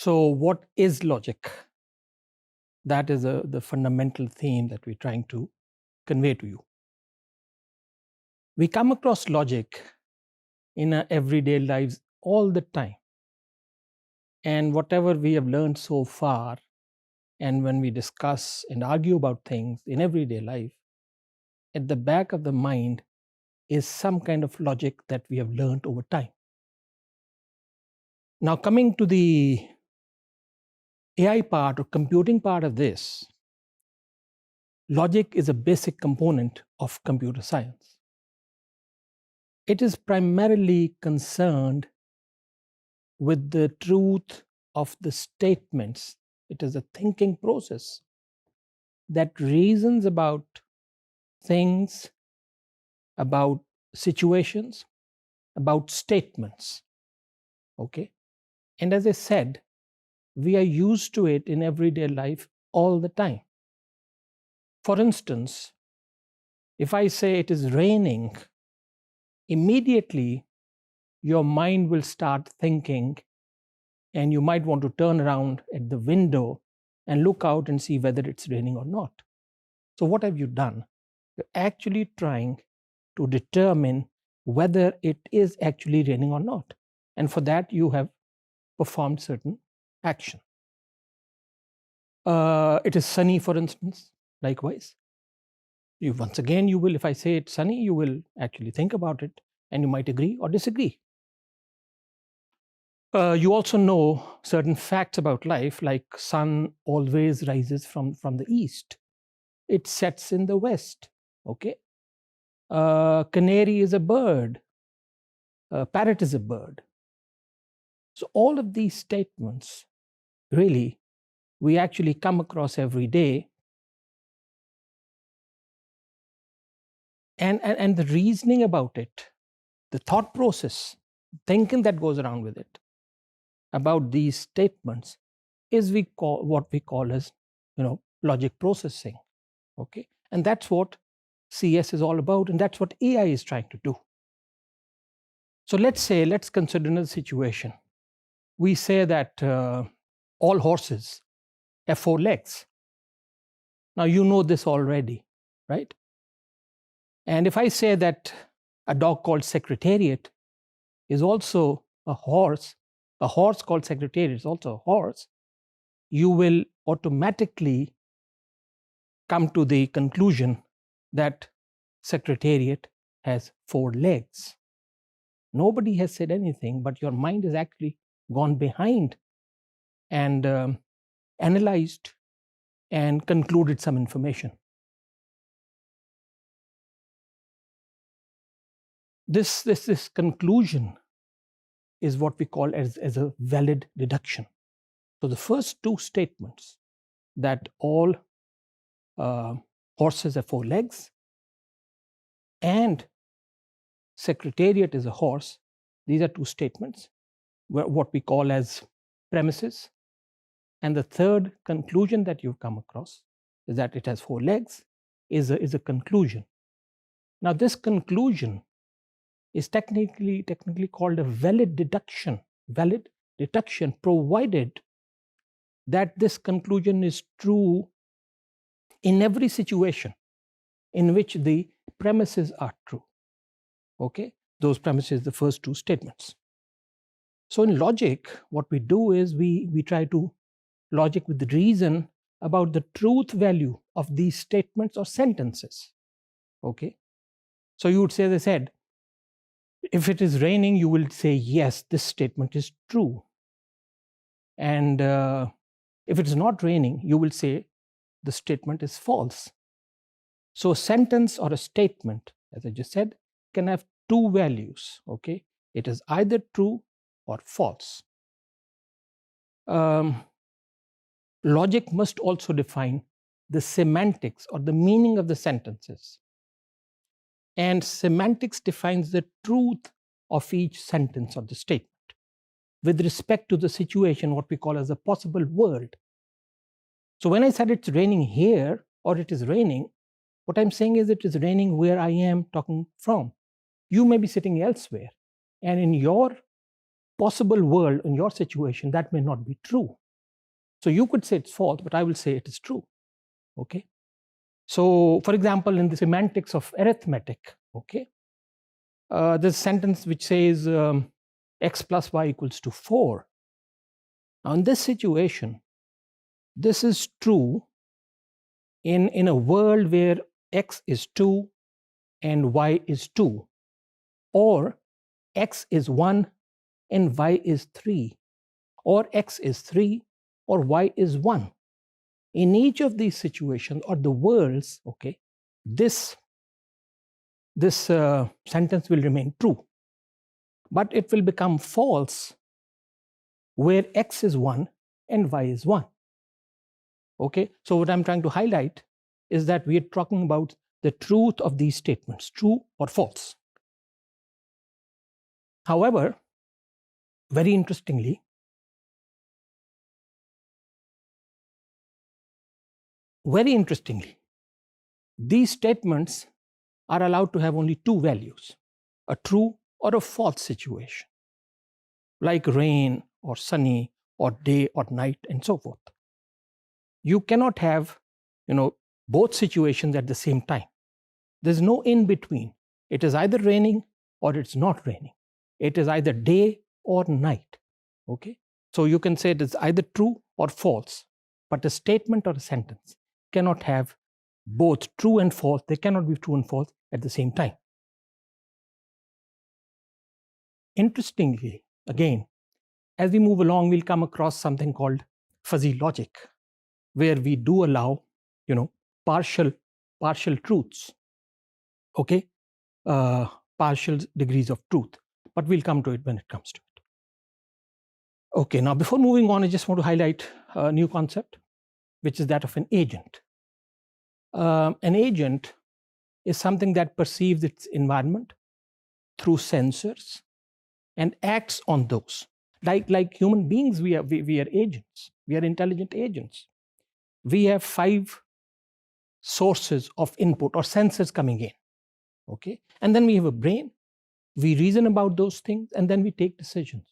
So, what is logic? That is the fundamental theme that we're trying to convey to you. We come across logic in our everyday lives all the time. And whatever we have learned so far, and when we discuss and argue about things in everyday life, at the back of the mind is some kind of logic that we have learned over time. Now, coming to the AI part or computing part of this, logic is a basic component of computer science. It is primarily concerned with the truth of the statements. It is a thinking process that reasons about things, about situations, about statements. Okay. And as I said, we are used to it in everyday life all the time. For instance, if I say it is raining, immediately your mind will start thinking, and you might want to turn around at the window and look out and see whether it's raining or not. So, what have you done? You're actually trying to determine whether it is actually raining or not. And for that, you have performed certain action. It is sunny, for instance, likewise. Once again, you will, if I say it's sunny, you will actually think about it and you might agree or disagree. You also know certain facts about life, like sun always rises from the east. It sets in the west. Okay. Canary is a bird. Parrot is a bird. So all of these statements, really, we actually come across every day. And the reasoning about it, the thought process, thinking that goes around with it, about these statements, is what we call as, logic processing. Okay, and that's what CS is all about, and that's what AI is trying to do. So let's consider another situation. We say that all horses have 4 legs. Now you know this already, right? And if I say that a dog called Secretariat is also a horse called Secretariat is also a horse, you will automatically come to the conclusion that Secretariat has 4 legs. Nobody has said anything, but your mind has actually gone behind and analyzed and concluded some information. This conclusion is what we call as a valid deduction. So the first 2 statements, that all horses have 4 legs and Secretariat is a horse, these are 2 statements, what we call as premises. And the third conclusion that you've come across is that it has 4 legs, is a conclusion. Now this conclusion is technically called a valid deduction, provided that this conclusion is true in every situation in which the premises are true. Okay, those premises, the first 2 statements. So in logic, what we do is we try to logic with the reason about the truth value of these statements or sentences. Okay, so you would say, as I said, if it is raining, you will say, yes, this statement is true. And if it is not raining, you will say the statement is false. So a sentence or a statement, as I just said, can have 2 values. Okay, it is either true or false. Logic must also define the semantics or the meaning of the sentences. And semantics defines the truth of each sentence or the statement with respect to the situation, what we call as a possible world. So when I said it's raining here or it is raining, what I'm saying is it is raining where I am talking from. You may be sitting elsewhere, and in your possible world in your situation, that may not be true. So you could say it's false, but I will say it is true. Okay. So, for example, in the semantics of arithmetic, okay, there's a sentence which says x plus y equals to 4. Now, in this situation, this is true in a world where x is 2 and y is 2, or x is 1 and y is 3, or x is 3 or y is 1. In each of these situations or the worlds, okay, this sentence will remain true, but it will become false where x is 1 and y is 1. Okay, so what I'm trying to highlight is that we are talking about the truth of these statements, true or false. However, very interestingly, these statements are allowed to have only two values, a true or a false situation, like rain or sunny or day or night and so forth. You cannot have, both situations at the same time. There's no in between. It is either raining or it's not raining. It is either day or night. Okay? So you can say it is either true or false, but a statement or a sentence cannot have both true and false. They cannot be true and false at the same time. Interestingly, again, as we move along, we'll come across something called fuzzy logic, where we do allow, partial truths, okay, partial degrees of truth. But we'll come to it when it comes to it. Okay, now before moving on, I just want to highlight a new concept, which is that of an agent. An agent is something that perceives its environment through sensors and acts on those. Like human beings, we are agents. We are intelligent agents. We have 5 sources of input or sensors coming in. Okay, and then we have a brain. We reason about those things, and then we take decisions.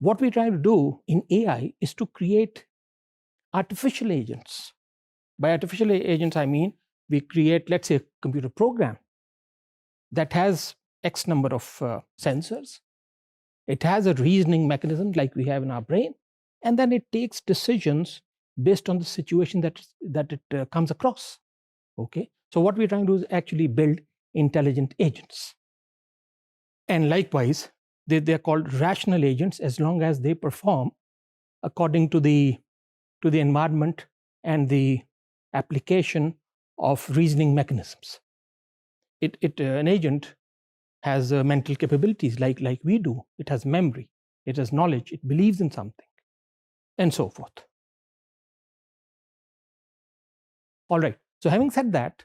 What we try to do in AI is to create artificial agents. By artificial agents, I mean we create, let's say, a computer program that has X number of sensors. It has a reasoning mechanism like we have in our brain, and then it takes decisions based on the situation that it comes across. Okay, so what we're trying to do is actually build intelligent agents. And likewise, they are called rational agents as long as they perform according to the environment and the application of reasoning mechanisms. An agent has mental capabilities like we do. It has memory, it has knowledge, it believes in something, and so forth. All right, so having said that,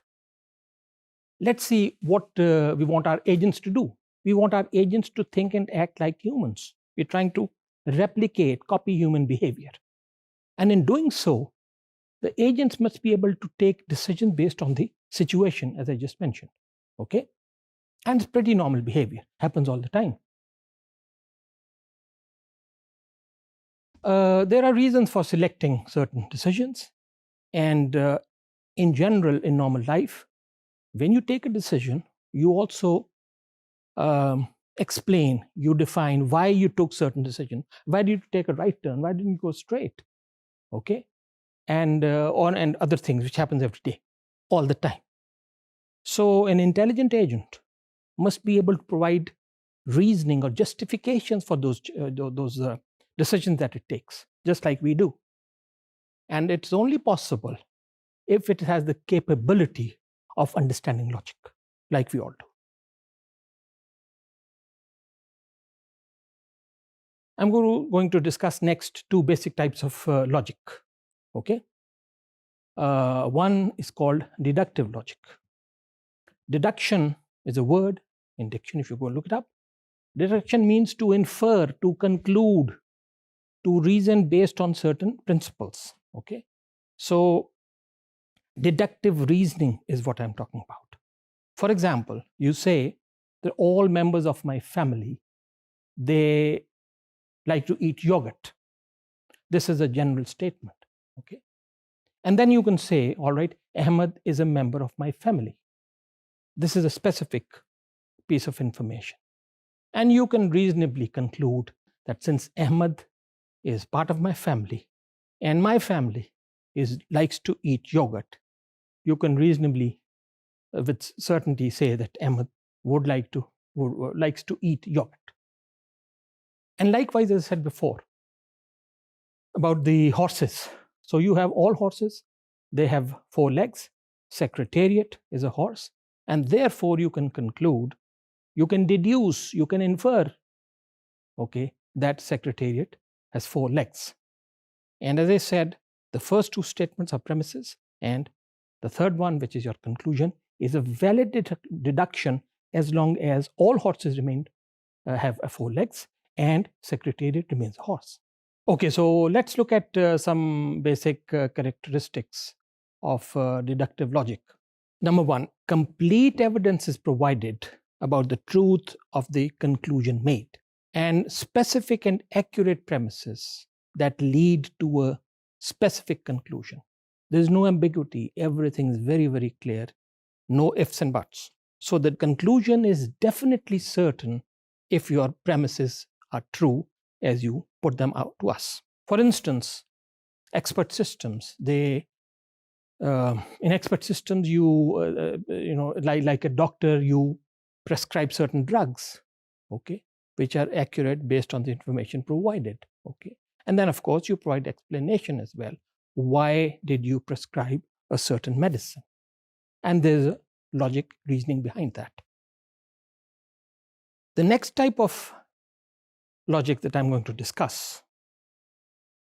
let's see what we want our agents to do. We want our agents to think and act like humans. We're trying to copy human behavior. And in doing so, the agents must be able to take decisions based on the situation, as I just mentioned. Okay? And it's pretty normal behavior, happens all the time. There are reasons for selecting certain decisions. And in general, in normal life, when you take a decision, you also explain, you define why you took certain decision. Why did you take a right turn? Why didn't you go straight? Okay, and other things which happens every day, all the time. So an intelligent agent must be able to provide reasoning or justifications for those decisions that it takes, just like we do. And it's only possible if it has the capability of understanding logic, like we all do. I'm going to discuss next 2 basic types of logic. Okay, one is called deductive logic. Deduction is a word in diction. If you go and look it up, deduction means to infer, to conclude, to reason based on certain principles. Okay, so deductive reasoning is what I'm talking about. For example, you say that all members of my family, they like to eat yogurt. This is a general statement. Okay. And then you can say, all right, Ahmed is a member of my family. This is a specific piece of information. And you can reasonably conclude that since Ahmed is part of my family and my family likes to eat yogurt, you can reasonably, with certainty, say that Ahmed likes to eat yogurt. And likewise, as I said before, about the horses. So you have all horses, they have 4 legs. Secretariat is a horse, and therefore you can conclude, you can deduce, you can infer, okay, that Secretariat has 4 legs. And as I said, the first 2 statements are premises, and the third one, which is your conclusion, is a valid deduction as long as all horses have 4 legs and Secretariat remains a horse. Okay, so let's look at some basic characteristics of deductive logic. Number 1, complete evidence is provided about the truth of the conclusion made, and specific and accurate premises that lead to a specific conclusion. There's no ambiguity, everything is very, very clear, no ifs and buts. So the conclusion is definitely certain if your premises are true as you put them out to us. For instance, expert systems, in expert systems, like a doctor, you prescribe certain drugs, okay, which are accurate based on the information provided, okay. And then, of course, you provide explanation as well. Why did you prescribe a certain medicine? And there's a logic reasoning behind that. The next type of logic that I'm going to discuss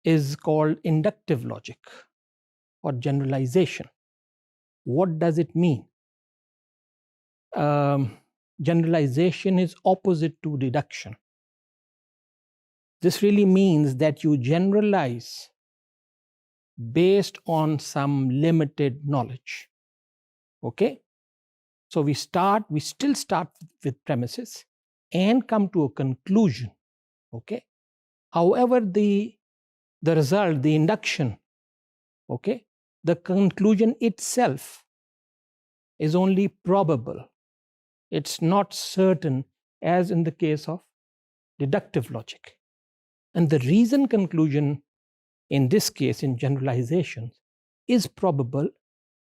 is called inductive logic or generalization. What does it mean? Generalization is opposite to deduction. This really means that you generalize based on some limited knowledge. Okay? So we still start with premises and come to a conclusion. Okay? However, the result, the induction, okay, the conclusion itself is only probable. It's not certain, as in the case of deductive logic. And the reason conclusion in this case, in generalizations, is probable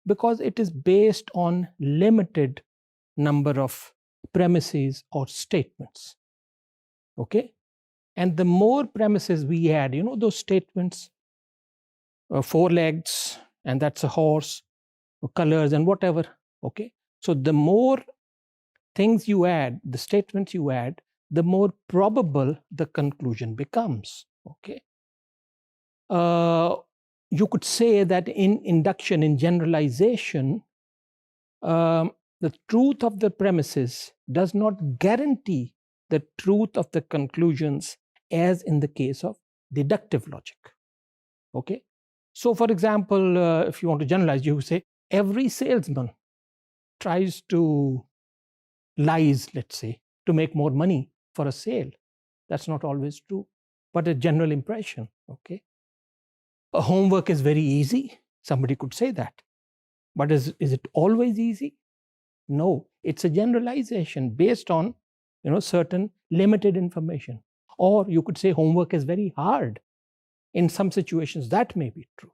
because it is based on limited number of premises or statements. Okay? And the more premises we add, those statements, 4 legs, and that's a horse, colors, and whatever. Okay? So the more things you add, the statements you add, the more probable the conclusion becomes. Okay? You could say that in induction, in generalization, the truth of the premises does not guarantee the truth of the conclusions, as in the case of deductive logic. Okay? So, for example, if you want to generalize, you say every salesman tries to lies, let's say, to make more money for a sale. That's not always true, but a general impression. Okay? A homework is very easy. Somebody could say that. But is it always easy? No, it's a generalization based on certain limited information. Or you could say homework is very hard. In some situations, that may be true.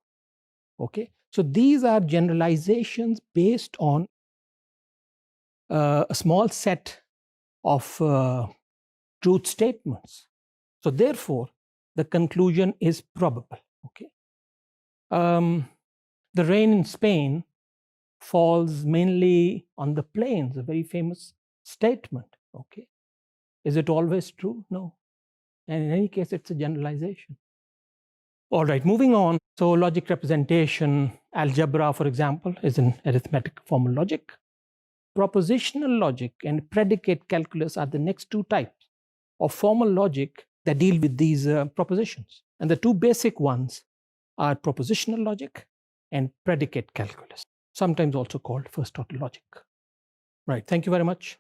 Okay? So these are generalizations based on a small set of truth statements. So therefore, the conclusion is probable. Okay? The rain in Spain falls mainly on the plains, a very famous statement. Okay? Is it always true? No. And in any case, it's a generalization. All right, moving on. So logic representation, algebra, for example, is an arithmetic formal logic. Propositional logic and predicate calculus are the next 2 types of formal logic that deal with these propositions. And the 2 basic ones are propositional logic and predicate calculus, sometimes also called first order logic. Right, thank you very much.